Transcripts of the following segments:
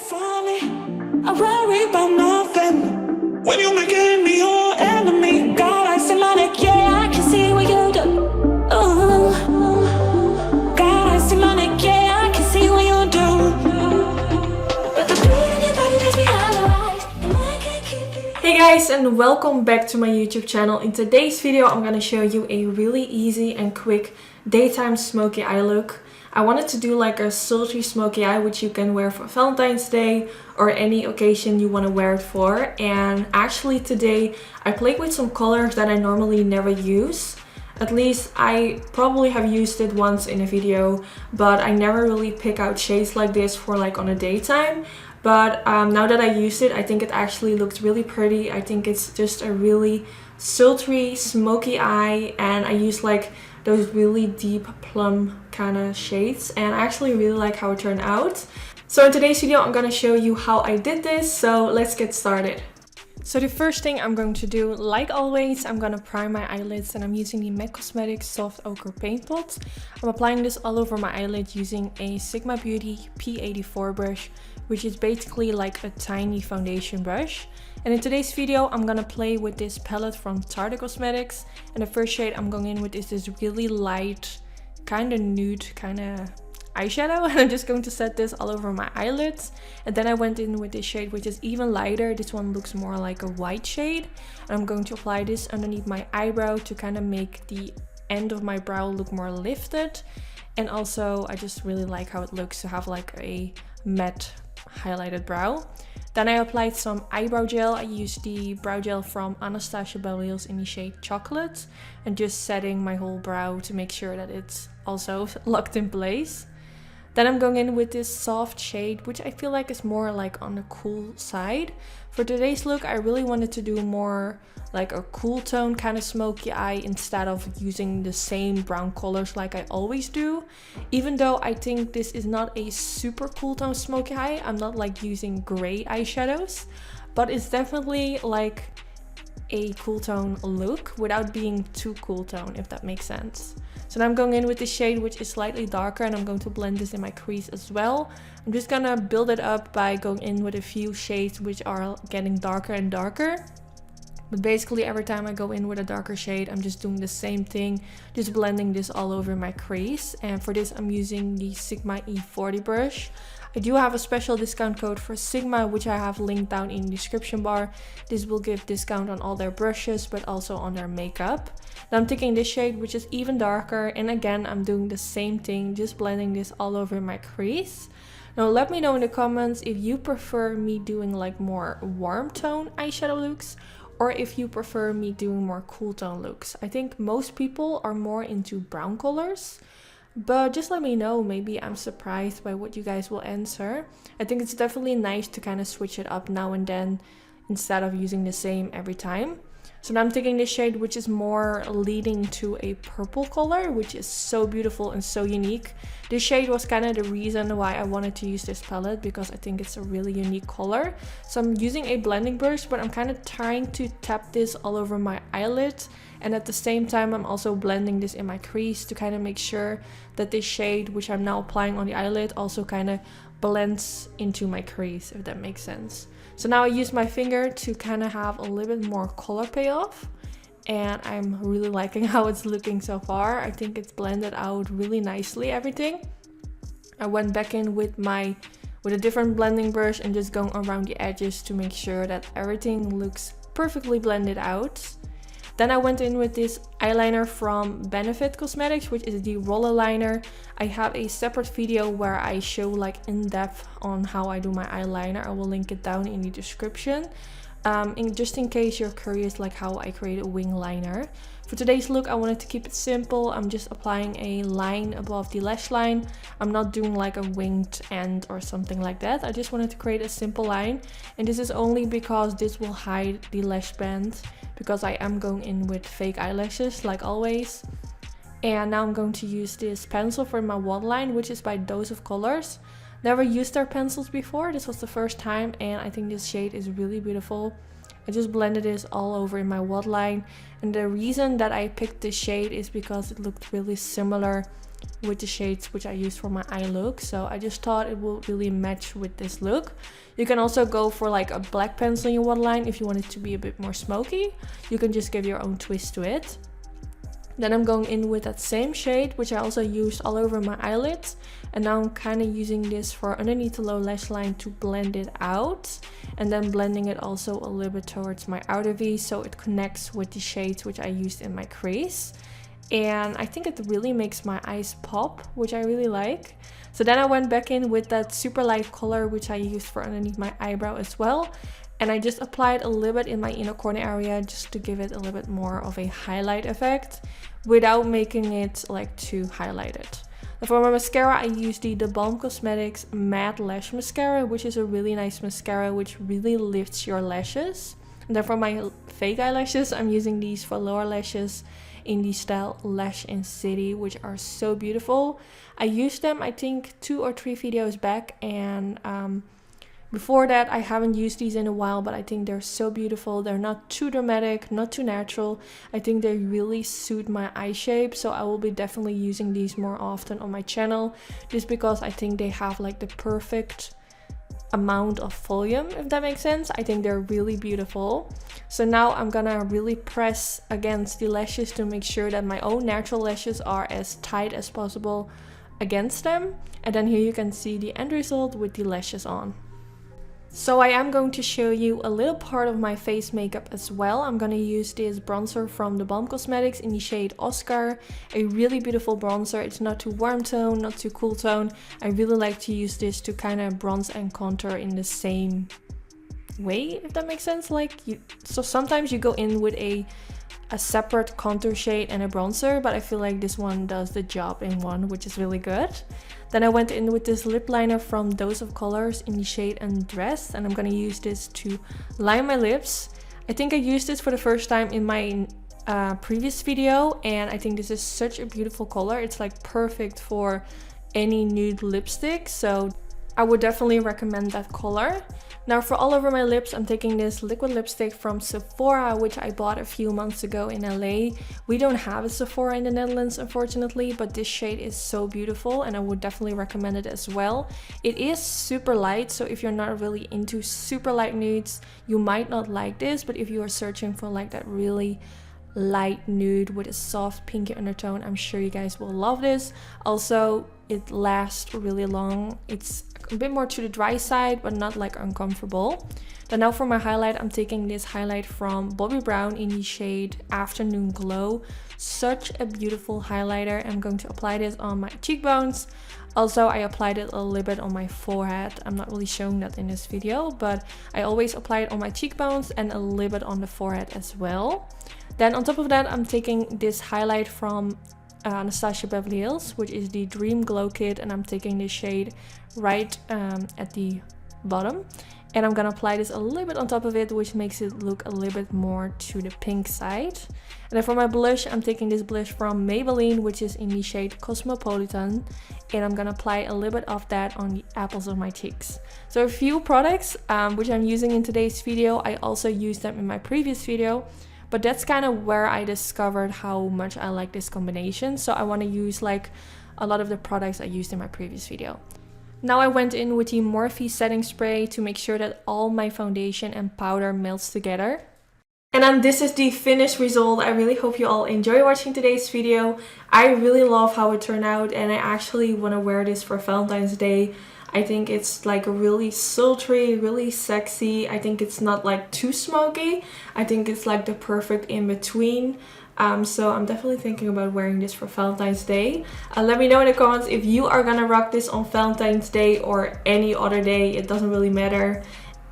funny. I worry about nothing. When you making me your enemy, God, I see money, yeah, I can see what you do. God, I see money, yeah, I can see what you do. But the beat in your body makes me analyze, and I can't keep it. Hey guys, and welcome back to my YouTube channel. In today's video, I'm gonna show you a really easy and quick daytime smoky eye look. I wanted to do like a sultry smoky eye, which you can wear for Valentine's Day or any occasion you want to wear it for. And actually today I played with some colors that I normally never use. At least I probably have used it once in a video, but I never really pick out shades like this for like on a daytime. But now that I used it, I think it actually looks really pretty. I think it's just a really sultry smoky eye, and I use like those really deep plum kind of shades, and I actually really like how it turned out. So in today's video I'm gonna show you how I did this, so let's get started. So the first thing I'm going to do, like always, I'm gonna prime my eyelids, and I'm using the MAC Cosmetics Soft Ochre Paint Pot. I'm applying this all over my eyelid using a Sigma Beauty P84 brush, which is basically like a tiny foundation brush. And in today's video, I'm gonna play with this palette from Tarte Cosmetics, and the first shade I'm going in with is this really light, kind of nude kind of eyeshadow, and I'm just going to set this all over my eyelids. And then I went in with this shade, which is even lighter. This one looks more like a white shade, and I'm going to apply this underneath my eyebrow to kind of make the end of my brow look more lifted. And also I just really like how it looks to have like a matte highlighted brow. Then I applied some eyebrow gel. I used the brow gel from Anastasia Beverly in the shade Chocolate, and just setting my whole brow to make sure that it's also locked in place. Then I'm going in with this soft shade, which I feel like is more like on the cool side. For today's look, I really wanted to do more like a cool tone kind of smoky eye instead of using the same brown colors like I always do. Even though I think this is not a super cool tone smoky eye, I'm not like using gray eyeshadows, but it's definitely like a cool tone look without being too cool tone, if that makes sense. So now I'm going in with this shade, which is slightly darker, and I'm going to blend this in my crease as well. I'm just gonna build it up by going in with a few shades which are getting darker and darker. But basically every time I go in with a darker shade, I'm just doing the same thing, just blending this all over my crease. And for this I'm using the Sigma E40 brush. I do have a special discount code for Sigma, which I have linked down in the description bar. This will give discount on all their brushes, but also on their makeup. Now I'm taking this shade, which is even darker, and again I'm doing the same thing, just blending this all over my crease. Now let me know in the comments if you prefer me doing like more warm tone eyeshadow looks, or if you prefer me doing more cool tone looks. I think most people are more into brown colors, but just let me know. Maybe I'm surprised by what you guys will answer. I think it's definitely nice to kind of switch it up now and then instead of using the same every time. So now I'm taking this shade, which is more leading to a purple color, which is so beautiful and so unique. This shade was kind of the reason why I wanted to use this palette, because I think it's a really unique color. So I'm using a blending brush, but I'm kind of trying to tap this all over my eyelid. And at the same time, I'm also blending this in my crease to kind of make sure that this shade, which I'm now applying on the eyelid, also kind of blends into my crease, if that makes sense. So now I use my finger to kind of have a little bit more color payoff, and I'm really liking how it's looking so far. I think it's blended out really nicely, everything. I went back in with a different blending brush and just going around the edges to make sure that everything looks perfectly blended out. Then I went in with this eyeliner from Benefit Cosmetics, which is the roller liner. I have a separate video where I show like in depth on how I do my eyeliner. I will link it down in the description. Just in case you're curious like how I create a wing liner. For today's look, I wanted to keep it simple. I'm just applying a line above the lash line. I'm not doing like a winged end or something like that. I just wanted to create a simple line, and this is only because this will hide the lash band, because I am going in with fake eyelashes like always. And now I'm going to use this pencil for my waterline, which is by Dose of Colors. Never used their pencils before. This was the first time, and I think this shade is really beautiful. I just blended this all over in my waterline, and the reason that I picked this shade is because it looked really similar with the shades which I used for my eye look. So I just thought it will really match with this look. You can also go for like a black pencil in your waterline if you want it to be a bit more smoky. You can just give your own twist to it. Then I'm going in with that same shade, which I also used all over my eyelids. And now I'm kind of using this for underneath the low lash line to blend it out. And then blending it also a little bit towards my outer V, so it connects with the shades which I used in my crease. And I think it really makes my eyes pop, which I really like. So then I went back in with that super light color, which I used for underneath my eyebrow as well. And I just applied a little bit in my inner corner area just to give it a little bit more of a highlight effect without making it like too highlighted. And for my mascara, I used the theBalm Cosmetics Mad Lash Mascara, which is a really nice mascara which really lifts your lashes. And then for my fake eyelashes, I'm using these Velour lashes in the style Lash in City, which are so beautiful. I used them I think 2 or 3 videos back, and before that I haven't used these in a while, but I think they're so beautiful. They're not too dramatic, not too natural. I think they really suit my eye shape, so I will be definitely using these more often on my channel, just because I think they have like the perfect amount of volume, if that makes sense. I think they're really beautiful. So now I'm gonna really press against the lashes to make sure that my own natural lashes are as tight as possible against them. And then here you can see the end result with the lashes on. So I am going to show you a little part of my face makeup as well. I'm going to use this bronzer from theBalm Cosmetics in the shade Oskar. A really beautiful bronzer. It's not too warm tone, not too cool tone. I really like to use this to kind of bronze and contour in the same way, if that makes sense. So sometimes you go in with a separate contour shade and a bronzer, but I feel like this one does the job in one, which is really good. Then I went in with this lip liner from Dose of Colors in the shade Undressed, and I'm gonna use this to line my lips. I think I used this for the first time in my previous video, and I think this is such a beautiful color. It's like perfect for any nude lipstick, so I would definitely recommend that color. Now for all over my lips, I'm taking this liquid lipstick from Sephora, which I bought a few months ago in LA. We don't have a Sephora in the Netherlands, unfortunately, but this shade is so beautiful and I would definitely recommend it as well. It is super light, so if you're not really into super light nudes, you might not like this, but if you are searching for like that really light nude with a soft pinky undertone, I'm sure you guys will love this. Also, it lasts really long. It's a bit more to the dry side, but not like uncomfortable. Then now for my highlight, I'm taking this highlight from Bobbi Brown in the shade Afternoon Glow. Such a beautiful highlighter. I'm going to apply this on my cheekbones. Also, I applied it a little bit on my forehead. I'm not really showing that in this video, but I always apply it on my cheekbones and a little bit on the forehead as well. Then on top of that, I'm taking this highlight from Anastasia Beverly Hills, which is the Dream Glow Kit, and I'm taking this shade right at the bottom, and I'm gonna apply this a little bit on top of it, which makes it look a little bit more to the pink side. And then for my blush, I'm taking this blush from Maybelline, which is in the shade Cosmopolitan, and I'm gonna apply a little bit of that on the apples of my cheeks. So a few products which I'm using in today's video. I also used them in my previous video, but that's kind of where I discovered how much I like this combination. So I want to use like a lot of the products I used in my previous video. Now I went in with the Morphe setting spray to make sure that all my foundation and powder melts together. And then this is the finished result. I really hope you all enjoy watching today's video. I really love how it turned out, and I actually want to wear this for Valentine's Day. I think it's like really sultry, really sexy. I think it's not like too smoky. I think it's like the perfect in between. So I'm definitely thinking about wearing this for Valentine's Day. Let me know in the comments if you are gonna rock this on Valentine's Day or any other day. It doesn't really matter.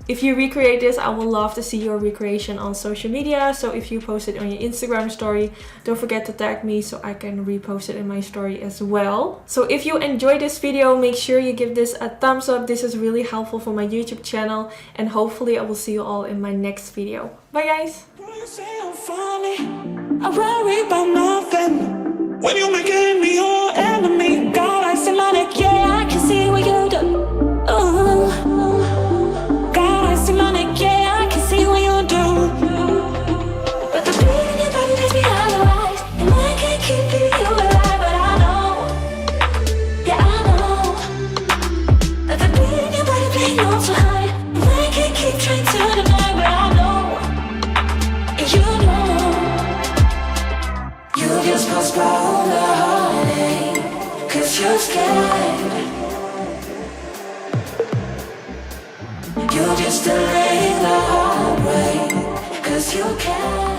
If you recreate this, I would love to see your recreation on social media. So if you post it on your Instagram story, don't forget to tag me so I can repost it in my story as well. So if you enjoyed this video, make sure you give this a thumbs up. This is really helpful for my YouTube channel, and hopefully I will see you all in my next video. Bye guys! I worry about nothing when you're making me your enemy. God, I seem like, yeah, I can see what you do. God, I seem like, yeah, I can see what you do. But the beat in your body makes me analyze, and I can't keep you alive, but I know ain't no to hide. We can keep trying to deny, but I know, you know, you just postpone the heartache, 'cause you're scared. You just delay the heartbreak, 'cause you can't.